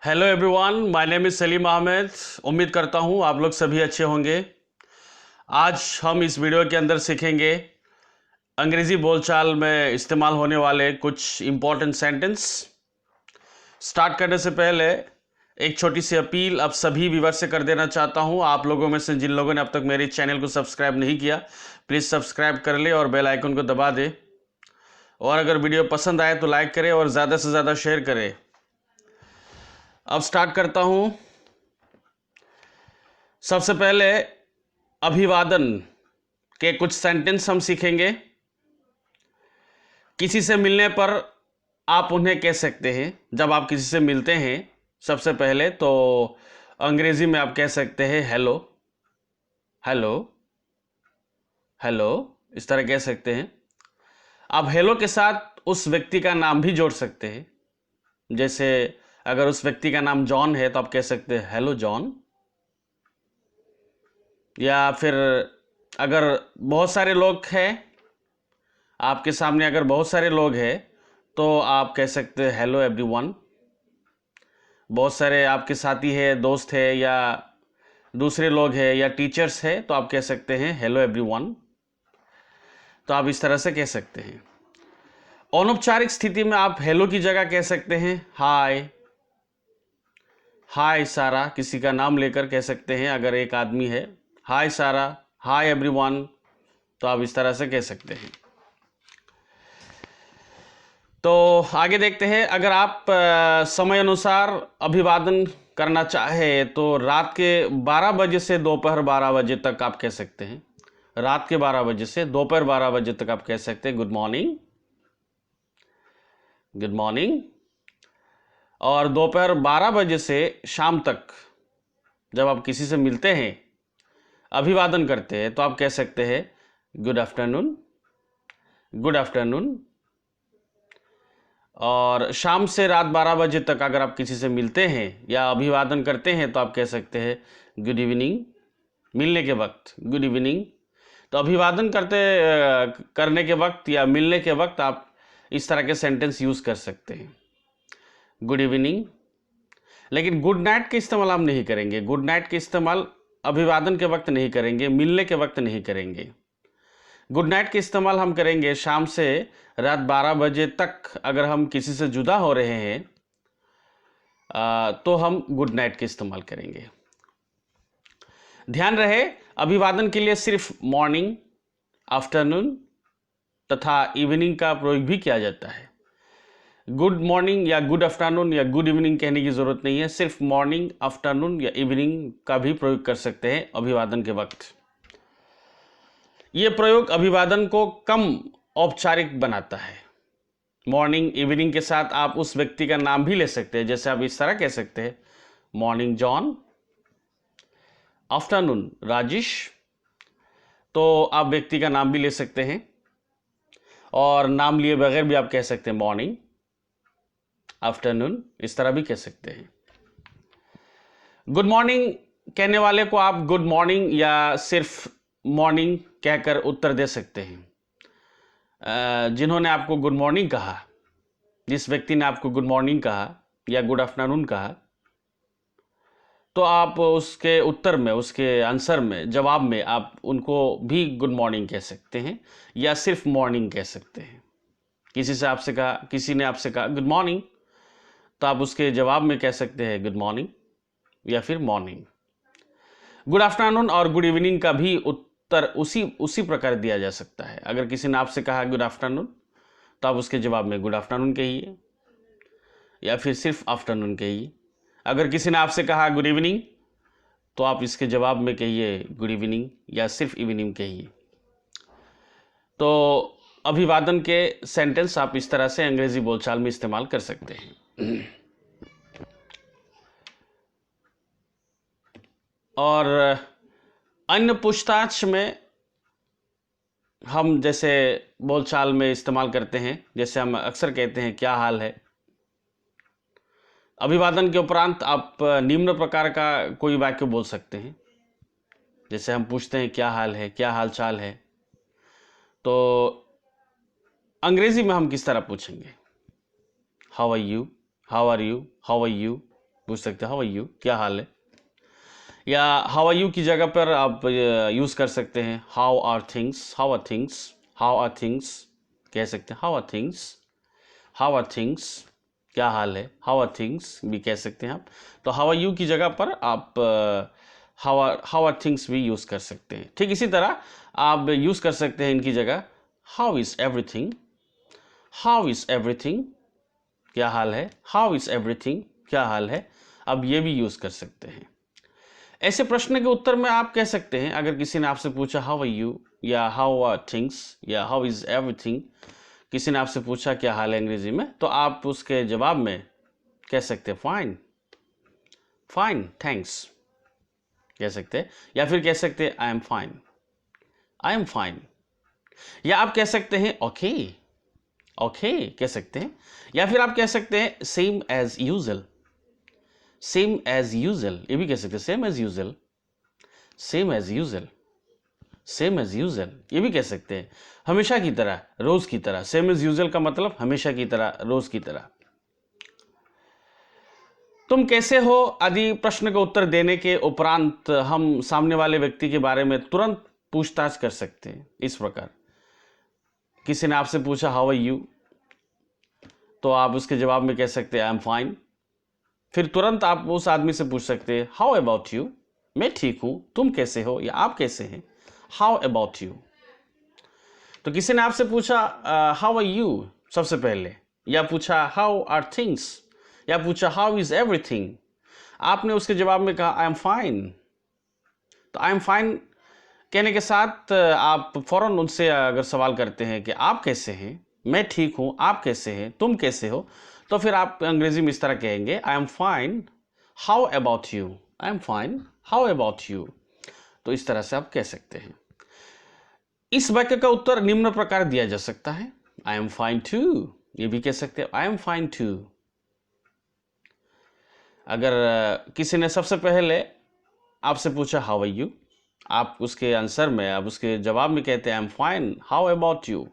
Hello everyone, my name is Salim Ahmed. उम्मीद करता हूँ आप लोग सभी अच्छे होंगे। आज हम इस वीडियो के अंदर सीखेंगे अंग्रेज़ी बोलचाल में इस्तेमाल होने वाले कुछ इम्पोर्टेंट सेंटेंस। स्टार्ट करने से पहले एक छोटी सी अपील अब सभी व्यूअर से कर देना चाहता हूँ। आप लोगों में से जिन लोगों ने अब तक मेरे चैनल को सब्सक्राइब नहीं किया, प्लीज़ सब्सक्राइब कर ले और बेल आइकन को दबा दे। और अगर वीडियो पसंद आए तो लाइक करें और ज़्यादा से ज़्यादा शेयर करें। अब स्टार्ट करता हूँ। सबसे पहले अभिवादन के कुछ सेंटेंस हम सीखेंगे। किसी से मिलने पर आप उन्हें कह सकते हैं, जब आप किसी से मिलते हैं सबसे पहले तो अंग्रेजी में आप कह सकते हैं हेलो, हेलो, हेलो, इस तरह कह सकते हैं। आप हेलो के साथ उस व्यक्ति का नाम भी जोड़ सकते हैं। जैसे अगर उस व्यक्ति का नाम जॉन है तो आप कह सकते हैं हेलो जॉन। या फिर अगर बहुत सारे लोग हैं आपके सामने, अगर बहुत सारे लोग हैं तो आप कह सकते हैं हेलो एवरीवन। बहुत सारे आपके साथी हैं, दोस्त हैं या दूसरे लोग हैं या टीचर्स हैं तो आप कह सकते हैं हेलो एवरीवन। तो आप इस तरह से कह सकते हैं। अनौपचारिक स्थिति में आप हेलो की जगह कह सकते हैं हाय, हाय सारा, किसी का नाम लेकर कह सकते हैं। अगर एक आदमी है, हाय सारा, हाय एवरीवन, तो आप इस तरह से कह सकते हैं। तो आगे देखते हैं। अगर आप समय अनुसार अभिवादन करना चाहे तो रात के 12 बजे से दोपहर 12 बजे तक आप कह सकते हैं। रात के 12 बजे से दोपहर 12 बजे तक आप कह सकते हैं गुड मॉर्निंग, गुड मॉर्निंग। और दोपहर 12 बजे से शाम तक जब आप किसी से मिलते हैं, अभिवादन करते हैं, तो आप कह सकते हैं गुड आफ्टरनून, गुड आफ्टरनून। और शाम से रात 12 बजे तक अगर आप किसी से मिलते हैं या अभिवादन करते हैं तो आप कह सकते हैं गुड इवनिंग। मिलने के वक्त गुड इवनिंग। तो अभिवादन करने के वक्त या मिलने के वक्त आप इस तरह के सेंटेंस यूज़ कर सकते हैं, गुड इवनिंग। लेकिन गुड नाइट का इस्तेमाल हम नहीं करेंगे। गुड नाइट का इस्तेमाल अभिवादन के वक्त नहीं करेंगे, मिलने के वक्त नहीं करेंगे। गुड नाइट का इस्तेमाल हम करेंगे शाम से रात 12 बजे तक। अगर हम किसी से जुदा हो रहे हैं तो हम गुड नाइट का इस्तेमाल करेंगे। ध्यान रहे, अभिवादन के लिए सिर्फ मॉर्निंग, आफ्टरनून तथा इवनिंग का प्रयोग भी किया जाता है। गुड मॉर्निंग या गुड आफ्टरनून या गुड इवनिंग कहने की ज़रूरत नहीं है। सिर्फ मॉर्निंग, आफ्टरनून या इवनिंग का भी प्रयोग कर सकते हैं अभिवादन के वक्त। ये प्रयोग अभिवादन को कम औपचारिक बनाता है। मॉर्निंग, इवनिंग के साथ आप उस व्यक्ति का नाम भी ले सकते हैं। जैसे आप इस तरह कह सकते हैं मॉर्निंग जॉन, आफ्टरनून राजेश। तो आप व्यक्ति का नाम भी ले सकते हैं और नाम लिए बगैर भी आप कह सकते हैं मॉर्निंग, आफ्टरनून, इस तरह भी कह सकते हैं। गुड मॉर्निंग कहने वाले को आप गुड मॉर्निंग या सिर्फ मॉर्निंग कहकर उत्तर दे सकते हैं। जिन्होंने आपको गुड मॉर्निंग कहा, जिस व्यक्ति ने आपको गुड मॉर्निंग कहा या गुड आफ्टरनून कहा, तो आप उसके उत्तर में, उसके आंसर में, जवाब में आप उनको भी गुड मॉर्निंग कह सकते हैं या सिर्फ मॉर्निंग कह सकते हैं। किसी ने आपसे कहा गुड मॉर्निंग, तो आप उसके जवाब में कह सकते हैं गुड मॉर्निंग या फिर मॉर्निंग। गुड आफ्टरनून और गुड इवनिंग का भी उत्तर उसी प्रकार दिया जा सकता है। अगर किसी ने आपसे कहा गुड आफ्टरनून तो आप उसके जवाब में गुड आफ्टरनून कहिए या फिर सिर्फ आफ्टरनून कहिए। अगर किसी ने आपसे कहा गुड इवनिंग तो आप इसके जवाब में कहिए गुड इवनिंग या सिर्फ इवनिंग कहिए। तो अभिवादन के सेंटेंस आप इस तरह से अंग्रेजी बोलचाल में इस्तेमाल कर सकते हैं। और अन्य पूछताछ में हम जैसे बोलचाल में इस्तेमाल करते हैं, जैसे हम अक्सर कहते हैं क्या हाल है। अभिवादन के उपरांत आप निम्न प्रकार का कोई वाक्य बोल सकते हैं। जैसे हम पूछते हैं क्या हाल है, क्या हाल चाल है, तो अंग्रेजी में हम किस तरह पूछेंगे? How are you, how are you, how are you. पूछ सकते हैं हाउ आर यू, क्या हाल है। या हाउ आर यू की जगह पर आप यूज कर सकते हैं how are things, how are things, how are things कह सकते हैं, how are things, how are things, क्या हाल है, हाउ आर थिंग्स भी कह सकते हैं आप। तो हाउ आर यू की जगह पर आप हाउ आर थिंग्स भी यूज कर सकते हैं। ठीक इसी तरह आप यूज कर सकते हैं इनकी जगह how is everything, how is everything, क्या हाल है, हाउ इज एवरीथिंग, क्या हाल है, अब ये भी यूज कर सकते हैं। ऐसे प्रश्न के उत्तर में आप कह सकते हैं, अगर किसी ने आपसे पूछा हाउ आर यू या हाउ आर थिंग्स या हाउ इज एवरीथिंग, किसी ने आपसे पूछा क्या हाल है अंग्रेजी में, तो आप उसके जवाब में कह सकते हैं फाइन, फाइन थैंक्स कह सकते हैं, या फिर कह सकते हैं I am fine, I am fine, या आप कह सकते हैं ओके, ओके कह सकते हैं, या फिर आप कह सकते हैं same as usual, same as usual, ये भी कह सकते हैं same as usual, same as usual, same as usual, ये भी कह सकते हैं हमेशा की तरह, रोज की तरह। सेम एज यूजुअल का मतलब हमेशा की तरह, रोज की तरह। तुम कैसे हो आदि प्रश्न का उत्तर देने के उपरांत हम सामने वाले व्यक्ति के बारे में तुरंत पूछताछ कर सकते हैं इस प्रकार। किसी ने आपसे पूछा हाउ आर यू, तो आप उसके जवाब में कह सकते हैं आई एम फाइन। फिर तुरंत आप उस आदमी से पूछ सकते हैं हाउ अबाउट यू, मैं ठीक हूं, तुम कैसे हो या आप कैसे हैं, हाउ अबाउट यू। तो किसी ने आपसे पूछा हाउ आर यू सबसे पहले, या पूछा हाउ आर थिंग्स, या पूछा हाउ इज एवरीथिंग, आपने उसके जवाब में कहा आई एम फाइन। तो आई एम फाइन कहने के साथ आप फौरन उनसे अगर सवाल करते हैं कि आप कैसे हैं, मैं ठीक हूं, आप कैसे हैं, तुम कैसे हो, तो फिर आप अंग्रेजी में इस तरह कहेंगे I am fine, how about you, I am fine, how about you. तो इस तरह से आप कह सकते हैं। इस वाक्य का उत्तर निम्न प्रकार दिया जा सकता है आई एम फाइन टू, ये भी कह सकते हैं आई एम फाइन टू। अगर किसी ने सबसे पहले आपसे पूछा हाउ आर यू, आप उसके आंसर में, आप उसके जवाब में कहते हैं I am fine, how about you.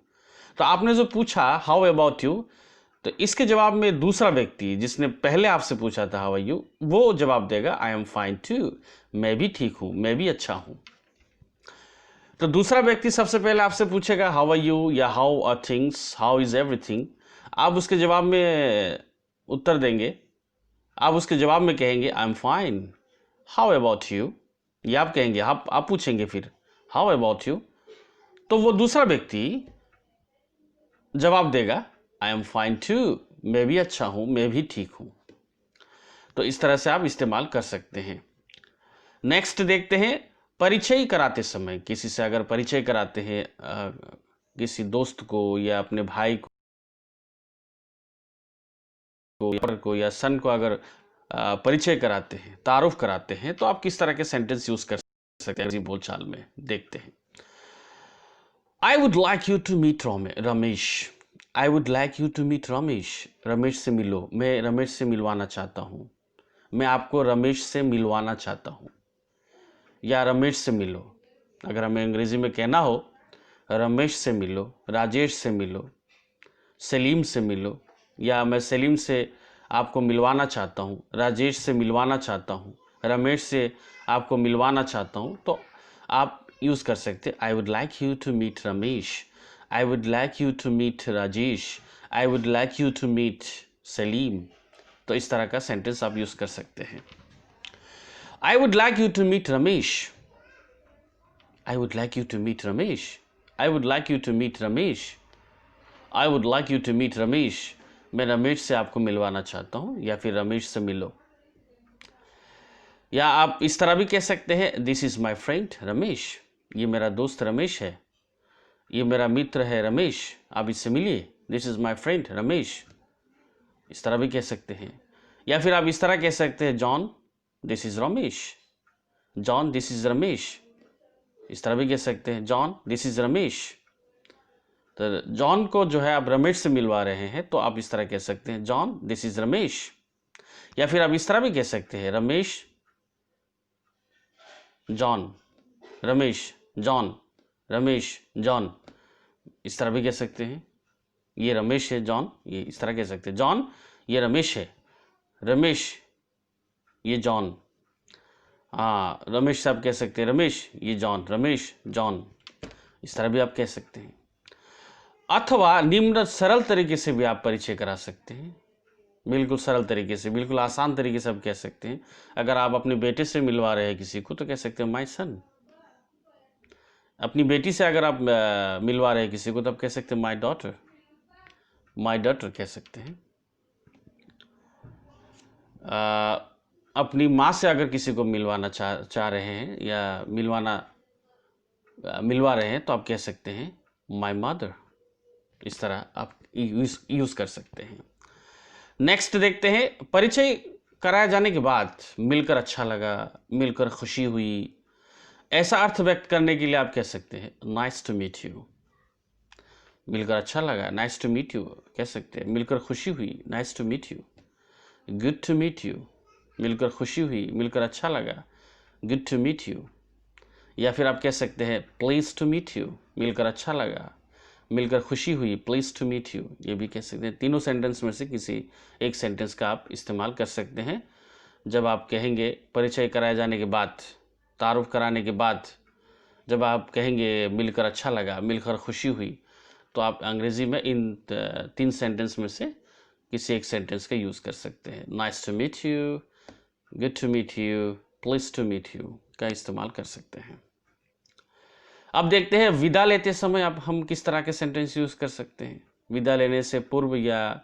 तो आपने जो पूछा हाउ अबाउट यू, तो इसके जवाब में दूसरा व्यक्ति जिसने पहले आपसे पूछा था हाउ आर यू, वो जवाब देगा आई एम फाइन टू, मैं भी ठीक हूं, मैं भी अच्छा हूं। तो दूसरा व्यक्ति सबसे पहले आपसे पूछेगा हाउ आर यू या how are things, how is everything, आप उसके जवाब में उत्तर देंगे, आप उसके जवाब में कहेंगे I am fine, how about you, या आप कहेंगे, आप पूछेंगे फिर हाउ अबाउट यू, तो वो दूसरा व्यक्ति जवाब देगा आई एम फाइन टू, मैं भी अच्छा हूं, मैं भी ठीक हूं। तो इस तरह से आप इस्तेमाल कर सकते हैं। नेक्स्ट देखते हैं, परिचय कराते समय किसी से अगर परिचय कराते हैं, किसी दोस्त को या अपने भाई को या सन को अगर परिचय कराते हैं, तारुफ कराते हैं, तो आप किस तरह के सेंटेंस यूज कर सकते हैं बोलचाल में, देखते हैं। I would like you to meet Ramesh, I would like you to meet Ramesh, Ramesh से मिलो, मैं रमेश से मिलवाना चाहता हूँ, मैं आपको रमेश से मिलवाना चाहता हूँ, या रमेश से मिलो। अगर हमें अंग्रेजी में कहना हो रमेश से मिलो, राजेश से मिलो, सलीम से मिलो, या मैं सलीम से आपको मिलवाना चाहता हूँ, राजेश से मिलवाना चाहता हूँ, रमेश से आपको मिलवाना चाहता हूँ, तो आप यूज़ कर सकते हैं I would like you to meet Ramesh, I would like you to meet Rajesh, I would like you to meet Salim. तो इस तरह का सेंटेंस आप यूज़ कर सकते हैं। I would like you to meet Ramesh, I would like you to meet Ramesh, I would like you to meet Ramesh, I would like you to meet Ramesh, मैं रमेश से आपको मिलवाना चाहता हूँ, या फिर रमेश से मिलो। या आप इस तरह भी कह सकते हैं this is my friend Ramesh, ये मेरा दोस्त रमेश है, ये मेरा मित्र है रमेश, आप इससे मिलिए, this is my friend Ramesh, इस तरह भी कह सकते हैं। या फिर आप इस तरह कह सकते हैं John this is Ramesh, John this is Ramesh, इस तरह भी कह सकते हैं जॉन दिस इज़ रमेश। तो जॉन को जो है आप रमेश से मिलवा रहे हैं, तो आप इस तरह कह सकते हैं जॉन दिस इज़ रमेश। या फिर आप इस तरह भी कह सकते हैं Ramesh John, Ramesh John, Ramesh John, इस तरह भी कह सकते हैं। ये रमेश है जॉन, ये इस तरह कह सकते हैं जॉन ये रमेश है, रमेश ये जॉन। हाँ, रमेश से आप कह सकते हैं रमेश, ये जॉन, रमेश, जॉन, इस तरह भी आप कह सकते हैं। अथवा निम्न सरल तरीके से भी आप परिचय करा सकते हैं, बिल्कुल सरल तरीके से, बिल्कुल आसान तरीके से आप कह सकते हैं। अगर आप अपने बेटे से मिलवा रहे हैं किसी को तो कह सकते हैं माय सन। अपनी बेटी से अगर आप मिलवा रहे हैं किसी को तो आप कह सकते हैं माय डॉटर, माय डॉटर कह सकते हैं। अपनी माँ से अगर किसी को मिलवाना चाह रहे हैं या मिलवा रहे हैं तो आप कह सकते हैं माय मदर। इस तरह आप यूज़ कर सकते हैं। नेक्स्ट देखते हैं, परिचय कराए जाने के बाद मिलकर अच्छा लगा, मिलकर खुशी हुई, ऐसा अर्थ व्यक्त करने के लिए आप कह सकते हैं नाइस टू मीट यू। मिलकर अच्छा लगा, नाइस टू मीट यू कह सकते हैं। मिलकर खुशी हुई, nice to meet you, good to meet you. मिलकर खुशी हुई, मिलकर अच्छा लगा, गुड टू मीट यू। या फिर आप कह सकते हैं प्लीज टू मीट यू, मिलकर अच्छा लगा, मिलकर खुशी हुई, प्लीज टू मीट यू, ये भी कह सकते हैं। तीनों सेंटेंस में से किसी एक सेंटेंस का आप इस्तेमाल कर सकते हैं जब आप कहेंगे परिचय कराए जाने के बाद, तारुफ कराने के बाद, जब आप कहेंगे मिलकर अच्छा लगा, मिलकर खुशी हुई, तो आप अंग्रेज़ी में इन 3 सेंटेंस में से किसी एक सेंटेंस का यूज़ कर सकते हैं। Nice to meet you, good to meet you, please to meet you का इस्तेमाल कर सकते हैं। अब देखते हैं विदा लेते समय अब हम किस तरह के सेंटेंस यूज़ कर सकते हैं। विदा लेने से पूर्व या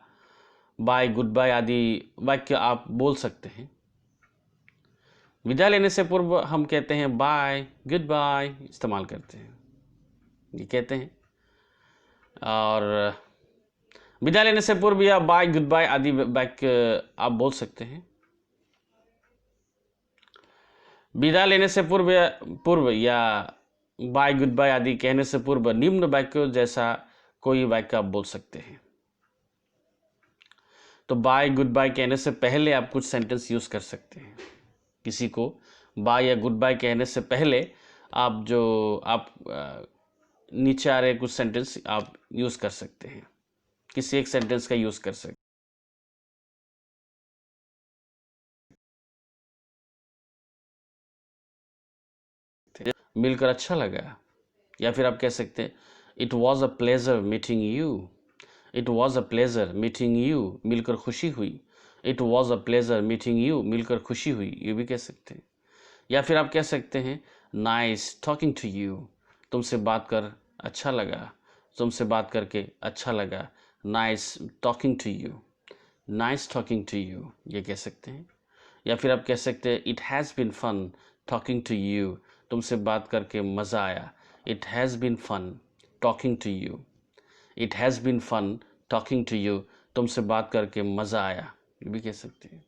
बाय, गुड बाय आदि वाक्य आप बोल सकते हैं। विदा लेने से पूर्व हम कहते हैं बाय, गुड बाय इस्तेमाल करते हैं, ये कहते हैं। और विदा लेने से पूर्व या बाय, गुड बाय आदि वाक्य आप बोल सकते हैं। विदा लेने से पूर्व या बाय, गुड बाय आदि कहने से पूर्व निम्न वाक्यों जैसा कोई वाक्य आप बोल सकते हैं। तो बाय, गुड बाय कहने से पहले आप कुछ सेंटेंस यूज़ कर सकते हैं। किसी को बाय या गुड बाय कहने से पहले आप नीचे आ रहे कुछ सेंटेंस आप यूज़ कर सकते हैं, किसी एक सेंटेंस का यूज़ कर सकते हैं। मिलकर अच्छा लगा, या फिर आप कह सकते हैं it was a pleasure meeting you, it was a pleasure meeting you, मिलकर खुशी हुई। It was a pleasure meeting you, मिलकर खुशी हुई, ये भी कह सकते हैं। या फिर आप कह सकते हैं नाइस टॉकिंग टू यू, तुमसे बात कर अच्छा लगा, तुमसे बात करके अच्छा लगा, nice talking to you, nice talking to you, ये कह सकते हैं। या फिर आप कह सकते हैं it has been fun talking to you, तुमसे बात करके मज़ा आया। It has been fun talking to you, it has been fun talking to you, तुमसे बात करके मज़ा आया, ये भी कह सकते हैं।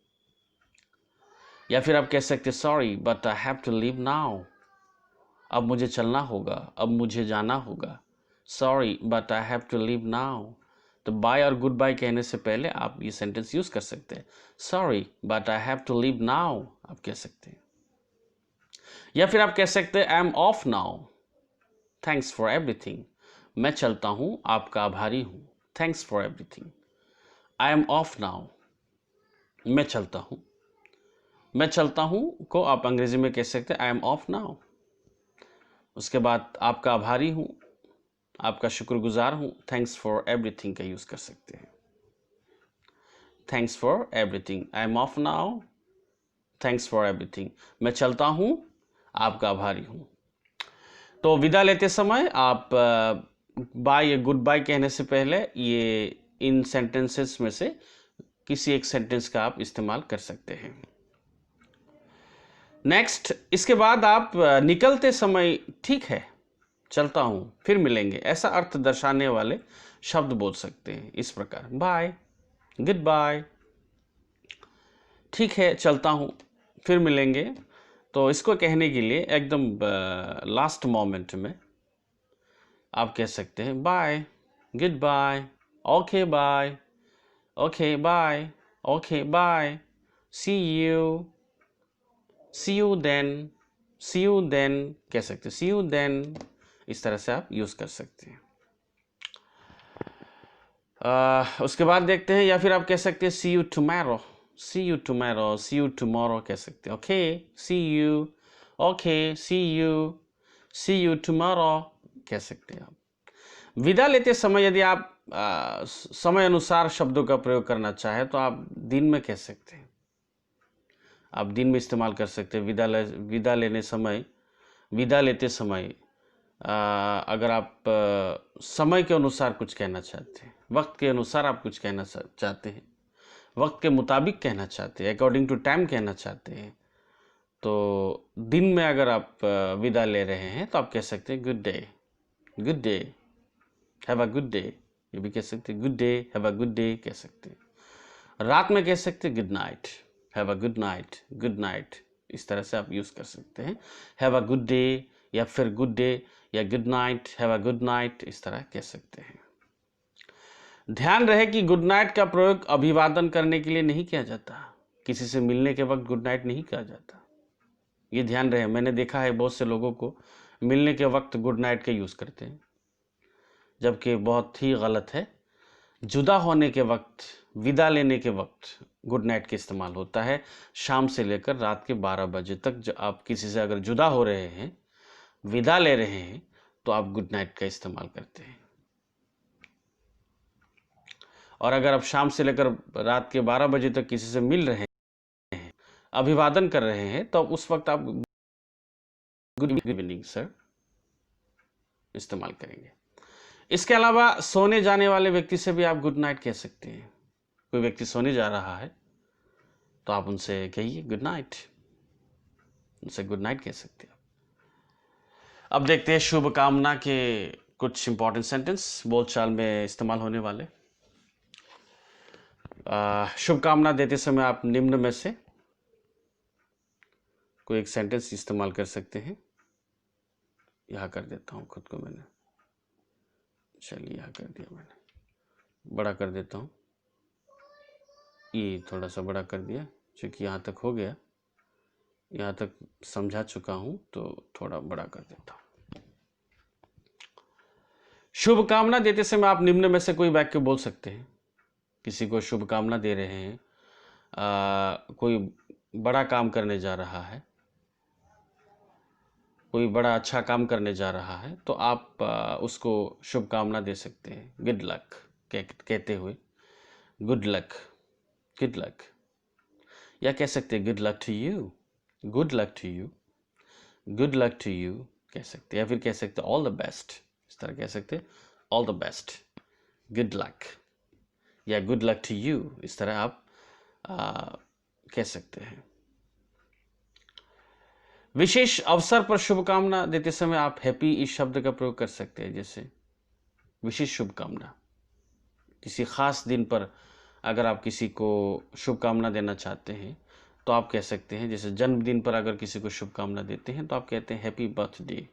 या फिर आप कह सकते हैं sorry but I have to leave now, अब मुझे चलना होगा, अब मुझे जाना होगा। Sorry but I have to leave now. तो बाय और गुड बाय कहने से पहले आप ये सेंटेंस यूज़ कर सकते हैं। Sorry but I have to leave now आप कह सकते हैं। या फिर आप कह सकते हैं I am of now, thanks for everything, मैं चलता हूँ, आपका आभारी हूँ। Thanks for everything, I am of now, मैं चलता हूँ। मैं चलता हूँ को आप अंग्रेजी में कह सकते हैं आई एम ऑफ नाउ। उसके बाद आपका आभारी हूँ, आपका शुक्रगुजार हूँ, थैंक्स फॉर एवरीथिंग का यूज़ कर सकते हैं। Thanks for everything, I am of now, thanks for everything, मैं चलता हूँ, आपका आभारी हूँ। तो विदा लेते समय आप बाय या गुड बाय कहने से पहले ये इन सेंटेंसेस में से किसी एक सेंटेंस का आप इस्तेमाल कर सकते हैं। नेक्स्ट, इसके बाद आप निकलते समय ठीक है, चलता हूँ, फिर मिलेंगे, ऐसा अर्थ दर्शाने वाले शब्द बोल सकते हैं इस प्रकार बाय, गुड बाय, ठीक है, चलता हूँ, फिर मिलेंगे। तो इसको कहने के लिए एकदम लास्ट मोमेंट में आप कह सकते हैं bye, goodbye, okay bye, okay bye, okay bye, see you, see you then, see you then कह सकते हैं, सी यू देन, इस तरह से आप यूज़ कर सकते हैं। उसके बाद देखते हैं, या फिर आप कह सकते हैं see you tomorrow, see you tomorrow, see you tomorrow कह सकते हैं। Okay, see you, okay, see you tomorrow कह सकते हैं आप। विदा लेते समय यदि आप समय अनुसार शब्दों का प्रयोग करना चाहें तो आप दिन में कह सकते हैं। आप दिन में इस्तेमाल कर सकते हैं। विदा लेते समय अगर आप समय के अनुसार कुछ कहना चाहते हैं, वक्त के अनुसार आप कुछ कहना चाहते हैं, वक्त के मुताबिक कहना चाहते हैं, अकॉर्डिंग टू टाइम कहना चाहते हैं, तो दिन में अगर आप विदा ले रहे हैं तो आप कह सकते हैं good day, good day, have a good day. ये भी कह सकते हैं good day, have a good day कह सकते हैं। रात में कह सकते हैं good night, have a good night, good night. इस तरह से आप यूज़ कर सकते हैं। हैव अ गुड डे या फिर गुड डे या good night, have a good night, इस तरह कह सकते हैं। ध्यान रहे कि गुड नाइट का प्रयोग अभिवादन करने के लिए नहीं किया जाता। किसी से मिलने के वक्त गुड नाइट नहीं कहा जाता। ये ध्यान रहे। मैंने देखा है बहुत से लोगों को मिलने के वक्त गुड नाइट का यूज़ करते हैं, जबकि बहुत ही गलत है। जुदा होने के वक्त, विदा लेने के वक्त गुड नाइट का इस्तेमाल होता है। शाम से लेकर रात के 12 बजे तक जब आप किसी से अगर जुदा हो रहे हैं, विदा ले रहे हैं, तो आप गुड नाइट का इस्तेमाल करते हैं। और अगर आप शाम से लेकर रात के 12 बजे तक किसी से मिल रहे हैं, अभिवादन कर रहे हैं, तो उस वक्त आप गुड इवनिंग सर इस्तेमाल करेंगे। इसके अलावा सोने जाने वाले व्यक्ति से भी आप गुड नाइट कह सकते हैं। कोई व्यक्ति सोने जा रहा है तो आप उनसे कहिए गुड नाइट, उनसे गुड नाइट कह सकते हैं। अब देखते हैं शुभकामना के कुछ इंपॉर्टेंट सेंटेंस बोलचाल में इस्तेमाल होने वाले। शुभकामना देते समय आप निम्न में से कोई एक सेंटेंस इस्तेमाल कर सकते हैं। यहाँ कर देता हूँ खुद को मैंने, चलिए यहाँ कर दिया मैंने, बड़ा कर देता हूँ। ये थोड़ा सा बड़ा कर दिया क्योंकि यहाँ तक हो गया, यहाँ तक समझा चुका हूँ, तो थोड़ा बड़ा कर देता हूँ। शुभकामना देते समय आप निम्न में से कोई वाक्य बोल सकते हैं। किसी को शुभकामना दे रहे हैं, कोई बड़ा काम करने जा रहा है, कोई बड़ा अच्छा काम करने जा रहा है, तो आप उसको शुभकामना दे सकते हैं गुड लक कहते हुए, गुड लक, गुड लक। या कह सकते हैं good luck to you, good luck to you, good luck to you कह सकते हैं। या फिर कह सकते हैं ऑल द बेस्ट, इस तरह कह सकते हैं all the best, good luck या गुड लक टू यू, इस तरह आप कह सकते हैं। विशेष अवसर पर शुभकामना देते समय आप हैप्पी इस शब्द का प्रयोग कर सकते हैं। जैसे विशेष शुभकामना, किसी खास दिन पर अगर आप किसी को शुभकामना देना चाहते हैं तो आप कह सकते हैं, जैसे जन्मदिन पर अगर किसी को शुभकामना देते हैं तो आप कहते हैं happy birthday,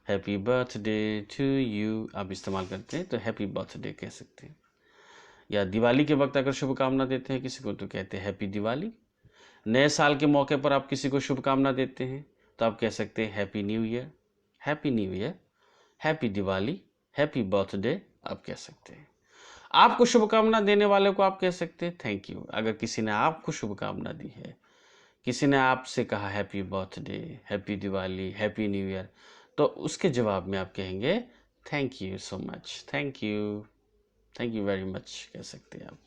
happy birthday to you आप इस्तेमाल करते हैं, तो हैप्पी बर्थडे कह सकते हैं। या दिवाली के वक्त अगर शुभकामना देते हैं किसी को तो कहते हैं हैप्पी दिवाली। नए साल के मौके पर आप किसी को शुभकामना देते हैं तो आप कह सकते हैं happy new year, happy new year, happy Diwali, happy birthday आप कह सकते हैं। आपको शुभकामना देने वाले को आप कह सकते हैं थैंक यू। अगर किसी ने आपको शुभकामना दी है, किसी ने आपसे कहा happy birthday, happy Diwali, happy new year, तो उसके जवाब में आप कहेंगे thank you so much, thank you very much कह सकते हैं आप।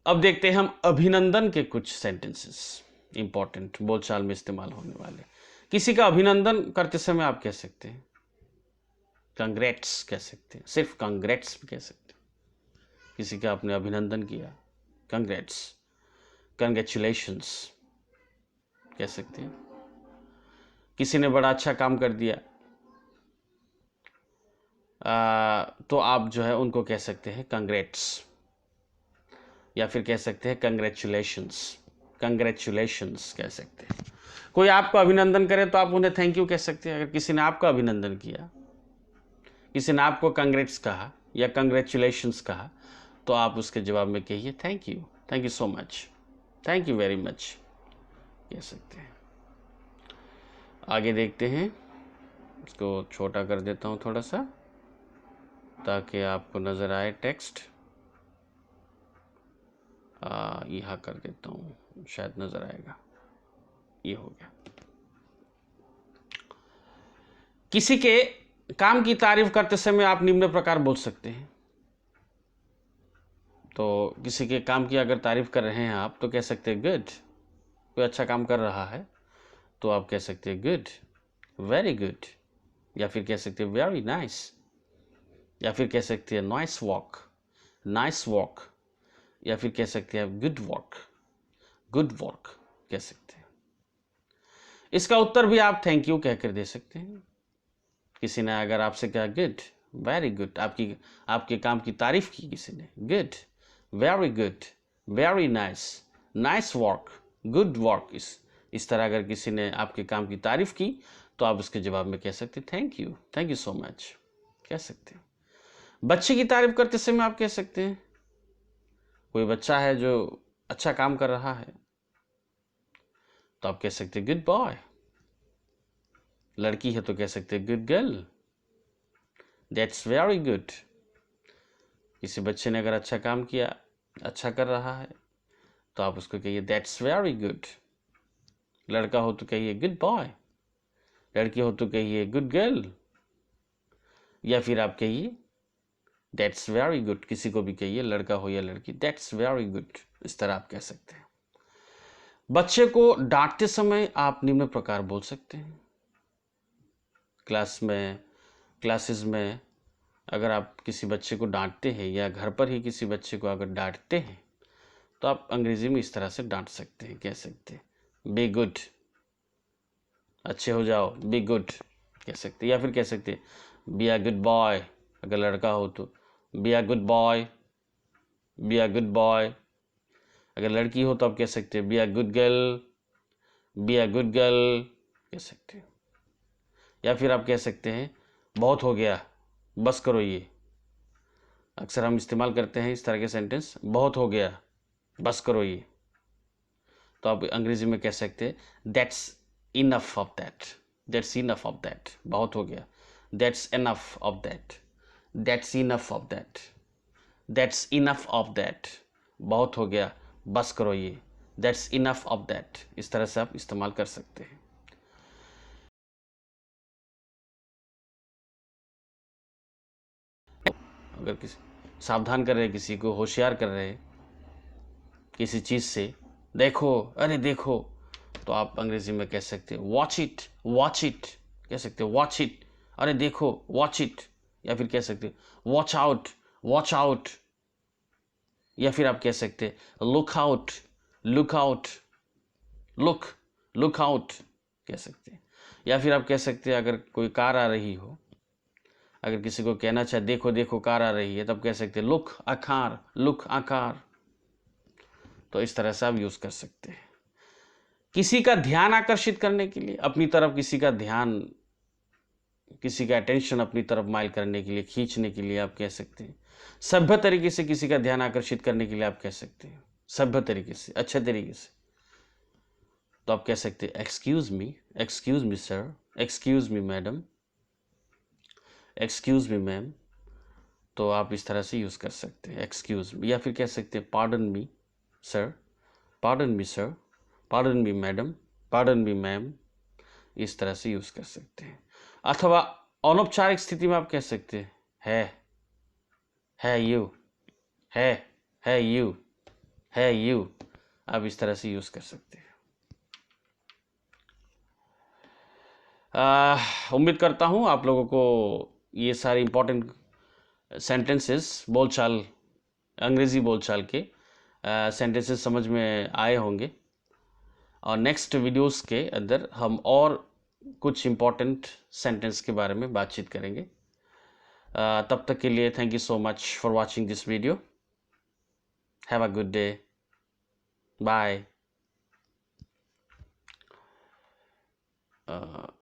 अब देखते हैं हम अभिनंदन के कुछ सेंटेंसेस, इंपॉर्टेंट बोलचाल में इस्तेमाल होने वाले। किसी का अभिनंदन करते समय आप कह सकते हैं कंग्रेट्स कह सकते हैं, सिर्फ कंग्रेट्स भी कह सकते हैं। किसी का आपने अभिनंदन किया, कंग्रेट्स, कंग्रेचुलेशंस कह सकते हैं। किसी ने बड़ा अच्छा काम कर दिया तो आप जो है उनको कह सकते हैं कंग्रेट्स, या फिर कह सकते हैं कंग्रेचुलेशंस, कंग्रेचुलेशंस कह सकते हैं। कोई आपको अभिनंदन करे तो आप उन्हें थैंक यू कह सकते हैं। अगर किसी ने आपका अभिनंदन किया, किसी ने आपको कंग्रेट्स कहा या कंग्रेचुलेशंस कहा, तो आप उसके जवाब में कहिए thank you so much, thank you very much कह सकते हैं। आगे देखते हैं, इसको छोटा कर देता हूँ थोड़ा सा ताकि आपको नज़र आए टेक्स्ट। यहाँ कर देता हूँ, शायद नज़र आएगा। ये हो गया। किसी के काम की तारीफ करते समय आप निम्न प्रकार बोल सकते हैं। तो किसी के काम की अगर तारीफ कर रहे हैं आप तो कह सकते हैं गुड। कोई अच्छा काम कर रहा है तो आप कह सकते हैं गुड, वेरी गुड, या फिर कह सकते हैं वेरी नाइस, या फिर कह सकते हैं नाइस वॉक, नाइस वॉक, या फिर कह सकते हैं गुड वॉक, गुड वॉक कह सकते हैं। इसका उत्तर भी आप थैंक यू कहकर दे सकते हैं। किसी ने अगर आपसे कहा गुड, वेरी गुड, आपके काम की तारीफ की किसी ने, good, very good, very nice, nice work, good work, इस तरह अगर किसी ने आपके काम की तारीफ की तो आप उसके जवाब में कह सकते थैंक यू सो मच कह सकते हैं। बच्चे की तारीफ करते समय आप कह सकते हैं, कोई बच्चा है जो अच्छा काम कर रहा है तो आप कह सकते गुड बॉय। लड़की है तो कह सकते good girl, that's very good. किसी बच्चे ने अगर अच्छा काम किया, अच्छा कर रहा है तो आप उसको कहिए दैट्स वेरी गुड। लड़का हो तो कहिए गुड बॉय, लड़की हो तो कहिए गुड गर्ल, या फिर आप कहिए दैट्स वेरी गुड। किसी को भी कहिए, लड़का हो या लड़की, दैट्स वेरी गुड, इस तरह आप कह सकते हैं। बच्चे को डांटते समय आप निम्न प्रकार बोल सकते हैं। क्लासेस में अगर आप किसी बच्चे को डांटते हैं या घर पर ही किसी बच्चे को अगर डांटते हैं तो आप अंग्रेजी में इस तरह से डांट सकते हैं, कह सकते हैं बी गुड, अच्छे हो जाओ, बी गुड कह सकते हैं। या फिर कह सकते हैं बी आ गुड बॉय, अगर लड़का हो तो बी आ गुड बॉय, बी आ गुड बॉय। अगर लड़की हो तो आप कह सकते हैं बी आ गुड गर्ल, बी आ गुड गर्ल कह सकते हैं। या फिर आप कह सकते हैं बहुत हो गया, बस करो। ये अक्सर हम इस्तेमाल करते हैं इस तरह के सेंटेंस, बहुत हो गया, बस करो ये। तो आप अंग्रेजी में कह सकते हैं that's enough of that, that's enough of that, बहुत हो गया, that's enough of that, that's enough of that, that's enough of that, बहुत हो गया, बस करो ये, दैट्स इनफ ऑफ दैट। इस तरह से आप इस्तेमाल कर सकते हैं। अगर किसी सावधान कर रहे हैं, किसी को होशियार कर रहे हैं किसी चीज़ से, देखो, अरे देखो, तो आप अंग्रेजी में कह सकते हैं वॉच इट, वॉच इट कह सकते हैं, वॉच इट, अरे देखो, वॉच इट। या फिर कह सकते हैं वॉच आउट, वॉच आउट। या फिर आप कह सकते हैं look out, look out, look, look out कह सकते हैं। या फिर आप कह सकते हैं अगर कोई कार आ रही हो, अगर किसी को कहना चाहे देखो देखो कार आ रही है, तब कह सकते हैं look a car, look a car. तो इस तरह से आप यूज़ कर सकते हैं। किसी का ध्यान आकर्षित करने के लिए, अपनी तरफ किसी का ध्यान, किसी का अटेंशन अपनी तरफ माइल करने के लिए, खींचने के लिए आप कह सकते हैं। सभ्य तरीके से किसी का ध्यान आकर्षित करने के लिए आप कह सकते हैं, सभ्य तरीके से, अच्छे तरीके से। तो आप कह सकते हैं excuse me sir, excuse me madam, excuse me ma'am. तो आप इस तरह से यूज़ कर सकते हैं एक्सक्यूज मी। या फिर कह सकते हैं pardon me sir, pardon me sir, pardon me madam, pardon me ma'am. इस तरह से यूज़ कर सकते हैं। अथवा अनौपचारिक स्थिति में आप कह सकते हैं है यू, है यू, है यू। आप इस तरह से यूज़ कर सकते हैं। उम्मीद करता हूँ आप लोगों को ये सारे इम्पोर्टेंट सेंटेंसेस, बोलचाल, अंग्रेज़ी बोलचाल के सेंटेंसेस समझ में आए होंगे। और नेक्स्ट वीडियोस के अंदर हम और कुछ इम्पोर्टेंट सेंटेंस के बारे में बातचीत करेंगे। तब तक के लिए thank you so much for watching this video. Have a good day, bye.